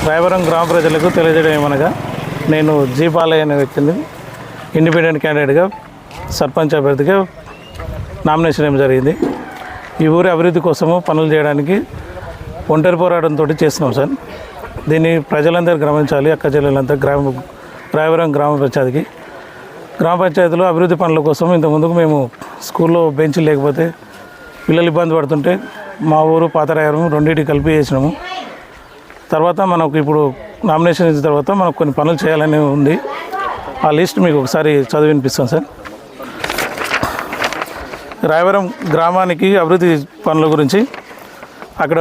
రాయవరం గ్రామ ప్రజలకు తెలియజేయడం ఏమనగా నేను జీ బాలయ్య అనే వ్యక్తిని ఇండిపెండెంట్ క్యాండిడేట్గా సర్పంచ్ అభ్యర్థిగా నామినేషన్ ఇవ్వడం జరిగింది. ఈ ఊరి అభివృద్ధి కోసము పనులు చేయడానికి ఒంటరి పోరాటంతో చేస్తున్నాం సార్. దీన్ని ప్రజలందరూ గమనించాలి. అక్క చెల్లెలంతా రాయవరం గ్రామ పంచాయతీలో అభివృద్ధి పనుల కోసం ఇంతకుముందుకు మేము స్కూల్లో బెంచ్లు లేకపోతే పిల్లలు ఇబ్బంది పడుతుంటే మా ఊరు పాత రాయవరం రెండింటి కలిపి చేసినాము. తర్వాత మనకు ఇప్పుడు నామినేషన్ ఇచ్చిన తర్వాత మనకు కొన్ని పనులు చేయాలని ఉంది. ఆ లిస్ట్ మీకు ఒకసారి చదివి వినిపిస్తాను సార్. రాయవరం గ్రామానికి అభివృద్ధి పనుల గురించి అక్కడ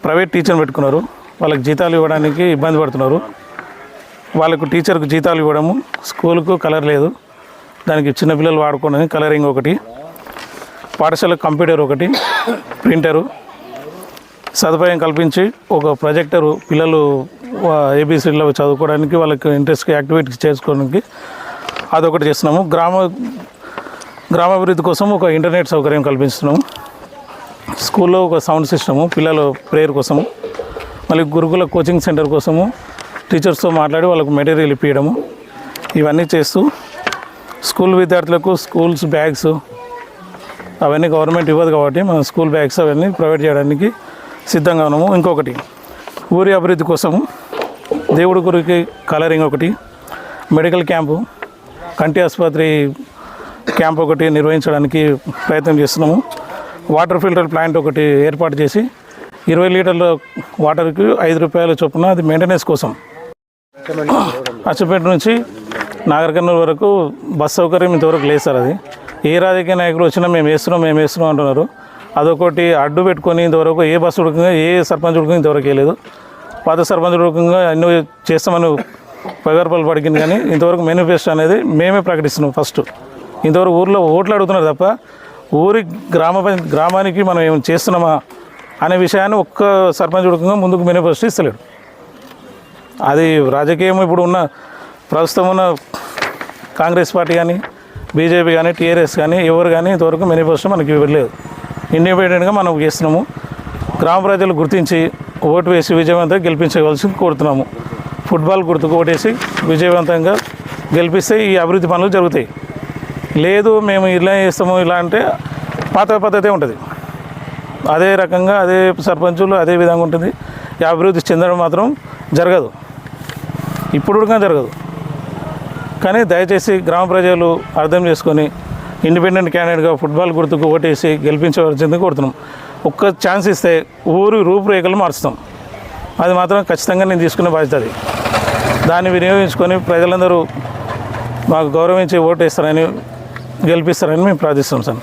ప్రైవేట్ టీచర్ని పెట్టుకున్నారు. వాళ్ళకి జీతాలు ఇవ్వడానికి ఇబ్బంది పడుతున్నారు. వాళ్ళకు టీచర్కు జీతాలు ఇవ్వడము, స్కూలుకు కలర్ లేదు, దానికి చిన్నపిల్లలు వాడుకోవడానికి కలరింగ్ ఒకటి, పాఠశాలకు కంప్యూటర్ ఒకటి, ప్రింటరు సదుపాయం కల్పించి ఒక ప్రొజెక్టరు పిల్లలు ఏబీసీలో చదువుకోవడానికి వాళ్ళకి ఇంట్రెస్ట్ యాక్టివిటీస్ చేసుకోవడానికి అదొకటి చేస్తున్నాము. గ్రామాభివృద్ధి కోసం ఒక ఇంటర్నెట్ సౌకర్యం కల్పిస్తున్నాము. స్కూల్లో ఒక సౌండ్ సిస్టము పిల్లల ప్రేయర్ కోసము, మళ్ళీ గురుకుల కోచింగ్ సెంటర్ కోసము టీచర్స్తో మాట్లాడి వాళ్ళకు మెటీరియల్ ఇప్పించడము, ఇవన్నీ చేస్తూ స్కూల్ విద్యార్థులకు స్కూల్స్ బ్యాగ్స్ అవన్నీ గవర్నమెంట్ ఇవ్వదు కాబట్టి మనం స్కూల్ బ్యాగ్స్ అవన్నీ ప్రొవైడ్ చేయడానికి సిద్ధంగా ఉన్నాము. ఇంకొకటి ఊరి అభివృద్ధి కోసము దేవుడి గురికి కలరింగ్ ఒకటి, మెడికల్ క్యాంపు, కంటి ఆసుపత్రి క్యాంప్ ఒకటి నిర్వహించడానికి ప్రయత్నం చేస్తున్నాము. వాటర్ ఫిల్టర్ ప్లాంట్ ఒకటి ఏర్పాటు చేసి 20 లీటర్ల వాటర్కి 5 రూపాయల చొప్పున అది మెయింటెనెన్స్ కోసం అచ్చపేట నుంచి నాగర్ వరకు బస్ సౌకర్యం ఇంతవరకు లేదు సార్. అది ఏ రాజకీయ నాయకులు వచ్చినా మేము వేస్తున్నాం అంటున్నారు. అదొకటి అడ్డు పెట్టుకొని ఇంతవరకు ఏ బస్సు ఉడకంగా ఏ సర్పంచ్ ఉడకంగా ఇంతవరకు వేయలేదు. పాత సర్పంచ్ ఉడకంగా అన్నీ చేస్తామని పగర్పలు పడికింది కానీ ఇంతవరకు మేనిఫెస్టో అనేది మేమే ప్రకటిస్తున్నాం. ఫస్ట్ ఇంతవరకు ఊర్లో ఓట్లు అడుగుతున్నారు తప్ప ఊరి గ్రామానికి మనం ఏమైనా చేస్తున్నామా అనే విషయాన్ని ఒక్క సర్పంచ్ ఉడకంగా ముందుకు మేనిఫెస్టో ఇస్తలేడు. అది రాజకీయం ఇప్పుడు ఉన్న ప్రస్తుతం ఉన్న కాంగ్రెస్ పార్టీ కానీ బీజేపీ కానీ టీఆర్ఎస్ కానీ ఎవరు కానీ ఇంతవరకు మేనిఫెస్టో మనకి ఇవ్వలేదు. ఇండిపెండెంట్గా మనం చేస్తున్నాము. గ్రామ ప్రజలు గుర్తించి ఓటు వేసి విజయవంతంగా గెలిపించవలసి కోరుతున్నాము. ఫుట్బాల్ గుర్తుకు ఓటేసి విజయవంతంగా గెలిపిస్తే ఈ అభివృద్ధి పనులు జరుగుతాయి. లేదు మేము ఇలా చేస్తాము ఇలా అంటే పాత పద్ధతే ఉంటుంది. అదే రకంగా అదే సర్పంచులు అదే విధంగా ఉంటుంది. ఈ అభివృద్ధి చెందడం మాత్రం జరగదు, ఇప్పుడు కూడా జరగదు. కానీ దయచేసి గ్రామ ప్రజలు అర్థం చేసుకొని ఇండిపెండెంట్ క్యాండిడేట్గా ఫుట్బాల్ గుర్తుకు ఓటేసి గెలిపించవలసింది కోరుతున్నాం. ఒక్క ఛాన్స్ ఇస్తే ఊరి రూపురేఖలు మారుస్తాం. అది మాత్రం ఖచ్చితంగా నేను తీసుకునే బాధ్యత. అది దాన్ని వినియోగించుకొని ప్రజలందరూ మాకు గౌరవించి ఓటు వేస్తారని గెలిపిస్తారని మేము ప్రార్థిస్తాం సార్.